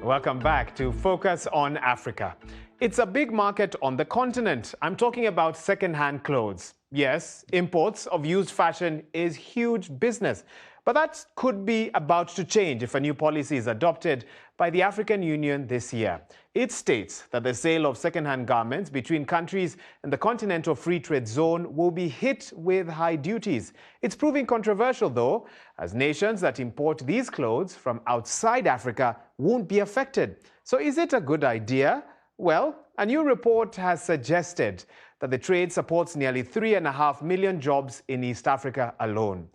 Welcome back to Focus on Africa. It's a big market on the continent. I'm talking about second-hand clothes. Yes, imports of used fashion is huge business, but that could be about to change if a new policy is adopted by the African Union this year. It states that the sale of second-hand garments between countries in the Continental Free Trade Zone will be hit with high duties. It's proving controversial, though, as nations that import these clothes from outside Africa won't be affected. So is it a good idea? Well, a new report has suggested that the trade supports nearly 3.5 million jobs in East Africa alone.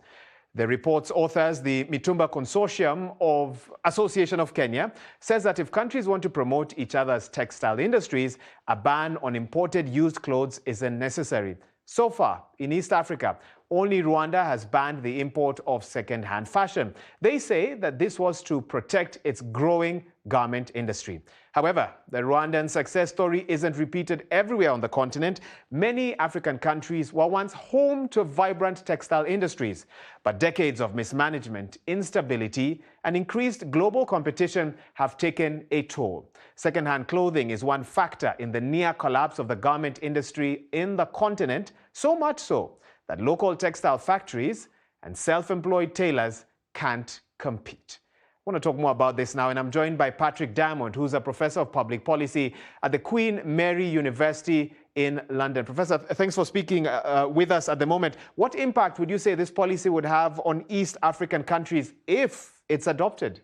The report's authors, the Mitumba Consortium of Association of Kenya, says that if countries want to promote each other's textile industries, a ban on imported used clothes isn't necessary. So far, in East Africa, only Rwanda has banned the import of second-hand fashion. They say that this was to protect its growing garment industry. However, the Rwandan success story isn't repeated everywhere on the continent. Many African countries were once home to vibrant textile industries, but decades of mismanagement, instability, and increased global competition have taken a toll. Second-hand clothing is one factor in the near collapse of the garment industry in the continent, so much so that local textile factories and self-employed tailors can't compete. I want to talk more about this now, and I'm joined by Patrick Diamond, who's a professor of public policy at the Queen Mary University in London. Professor, thanks for speaking with us at the moment. What impact would you say this policy would have on East African countries if it's adopted?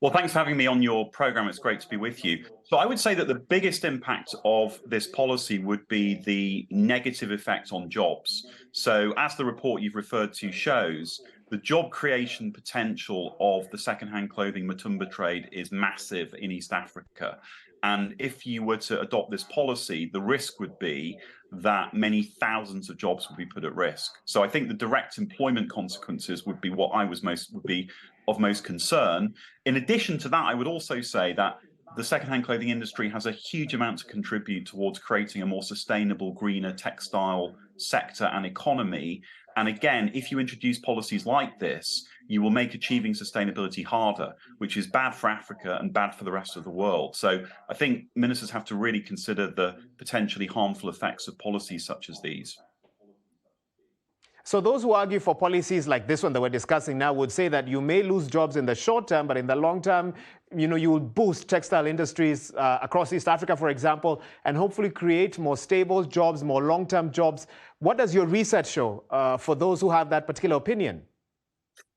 Well, thanks for having me on your program. It's great to be with you. So I would say that the biggest impact of this policy would be the negative effect on jobs. So as the report you've referred to shows, the job creation potential of the second-hand clothing Mitumba trade is massive in East Africa. And if you were to adopt this policy, the risk would be that many thousands of jobs would be put at risk. So I think the direct employment consequences would be what would be of most concern. In addition to that, I would also say that the second-hand clothing industry has a huge amount to contribute towards creating a more sustainable, greener textile sector and economy. And again, if you introduce policies like this, you will make achieving sustainability harder, which is bad for Africa and bad for the rest of the world. So I think ministers have to really consider the potentially harmful effects of policies such as these. So those who argue for policies like this one that we're discussing now would say that you may lose jobs in the short term, but in the long term, you will boost textile industries across East Africa, for example, and hopefully create more stable jobs, more long-term jobs. What does your research show for those who have that particular opinion?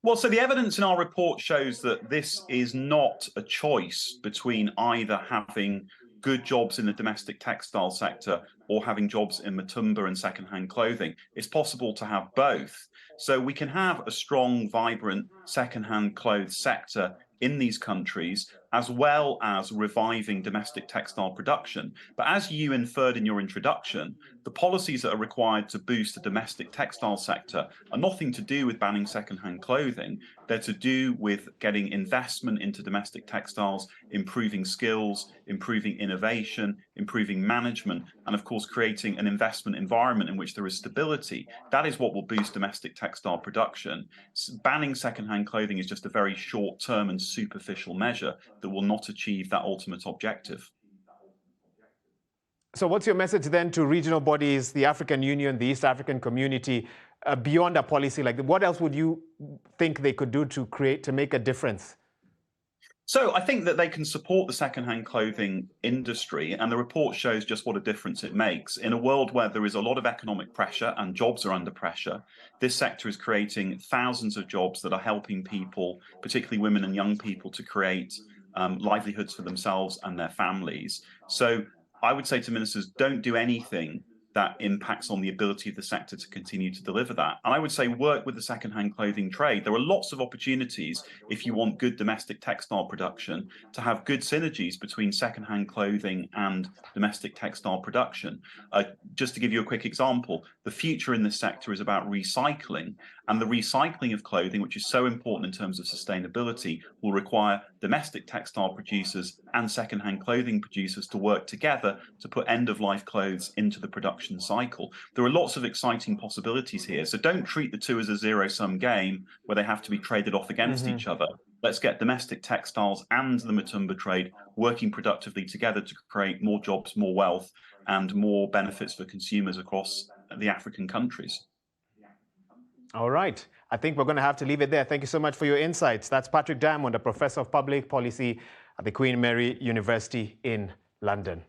Well, so the evidence in our report shows that this is not a choice between either having good jobs in the domestic textile sector or having jobs in Mitumba and second-hand clothing. It's possible to have both. So we can have a strong, vibrant second-hand clothes sector in these countries, as well as reviving domestic textile production. But as you inferred in your introduction, the policies that are required to boost the domestic textile sector are nothing to do with banning second-hand clothing. They're to do with getting investment into domestic textiles, improving skills, improving innovation, improving management, and of course, creating an investment environment in which there is stability. That is what will boost domestic textile production. Banning second-hand clothing is just a very short-term and superficial measure that will not achieve that ultimate objective. So what's your message then to regional bodies, the African Union, the East African community, beyond a policy like that? What else would you think they could do to make a difference? So I think that they can support the second-hand clothing industry, and the report shows just what a difference it makes. In a world where there is a lot of economic pressure and jobs are under pressure, this sector is creating thousands of jobs that are helping people, particularly women and young people, to create livelihoods for themselves and their families. So I would say to ministers, don't do anything that impacts on the ability of the sector to continue to deliver that. And I would say work with the second-hand clothing trade. There are lots of opportunities if you want good domestic textile production to have good synergies between second-hand clothing and domestic textile production. Just to give you a quick example, the future in this sector is about recycling. And the recycling of clothing, which is so important in terms of sustainability, will require domestic textile producers and second-hand clothing producers to work together to put end-of-life clothes into the production cycle. There are lots of exciting possibilities here. So don't treat the two as a zero-sum game where they have to be traded off against each other. Let's get domestic textiles and the Mitumba trade working productively together to create more jobs, more wealth, and more benefits for consumers across the African countries. All right. I think we're going to have to leave it there. Thank you so much for your insights. That's Patrick Diamond, a professor of public policy at the Queen Mary University in London.